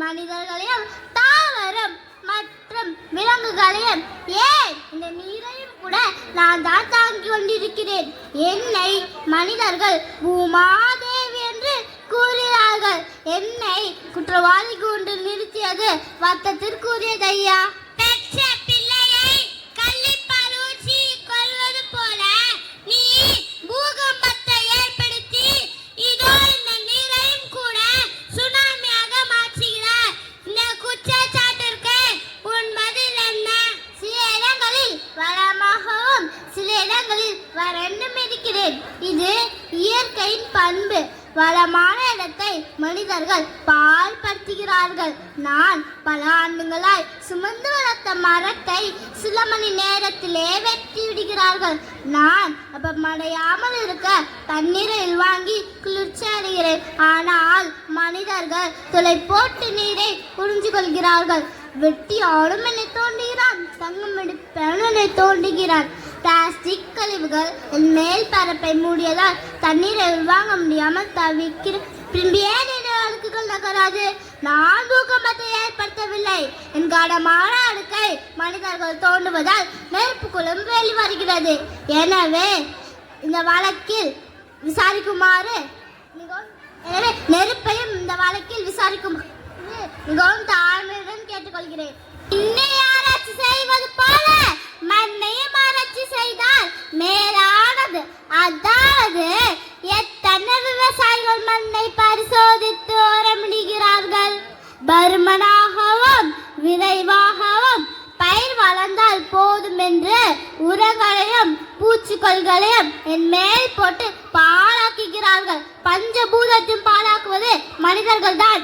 மனிதர்களையும் தாவரம் மற்றும் விலங்குகளையும் ஏன் இந்த நீரையும் கூட நான் தான் தாங்கிக் கொண்டிருக்கிறேன். என்னை மனிதர்கள் பூமாதேவி என்று கூறுகிறார்கள். என்னை குற்றவாளி கொண்டு நிறுத்தியது வருத்தத்திற்குரியது ஐயா. இது இயற்கையின் பண்பு. வளமான இடத்தை மனிதர்கள் பாழ்படுத்துகிறார்கள். நான் பல ஆண்டுகளாய் சுமந்து வளர்த்த மரத்தை சில மணி நேரத்திலே வெட்டி விடுகிறார்கள். நான் அப்ப மடையாமல் இருக்க தண்ணீரை வாங்கி குளிர்ச்சி அடைகிறேன். ஆனால் மனிதர்கள் துளை போட்டு நீரை உறிஞ்சு கொள்கிறார்கள். வெட்டி ஆளும் என்னை தோண்டுகிறான், தங்கம் எடுப்பேன் என்னை தோண்டுகிறான். பிளாஸ்டிக் கழிவுகள் என் மேல் பரப்பை மூடியதால் தண்ணீரை வாங்க முடியாமல் தவிக்கிறேன். அழுக்குகள் நகராது. நான் பூகம்பத்தை ஏற்படுத்தவில்லை. என் காடமான அடுக்கை மனிதர்கள் தோண்டுவதால் நெருப்புக்குள்ளும் வெளிவருகிறது. எனவே இந்த வழக்கில் விசாரிக்குமாறு நெருப்பையும் இந்த வழக்கில் விசாரிக்குமாறு மிகவும் தாழ்மையுடன் கேட்டுக்கொள்கிறேன். இன்னும் ஆராய்ச்சி செய்வது போல மண்ணையும் ஆராய்ச்சி செய்தால் மேலானது. அதாவது எத்தனை விவசாயிகள் மண்ணை பரிசோதித்து உரமிடுகிறார்கள். பருமனாகவும் விரைவாகவும் பயிர் வளர்ந்தால் போதும் என்று உரங்களையும் பூச்சிக்கொல்களையும் என் மேல் போட்டு பாழாக்குகிறார்கள். பஞ்சபூதத்தையும் பாழாக்குவது மனிதர்கள் தான்.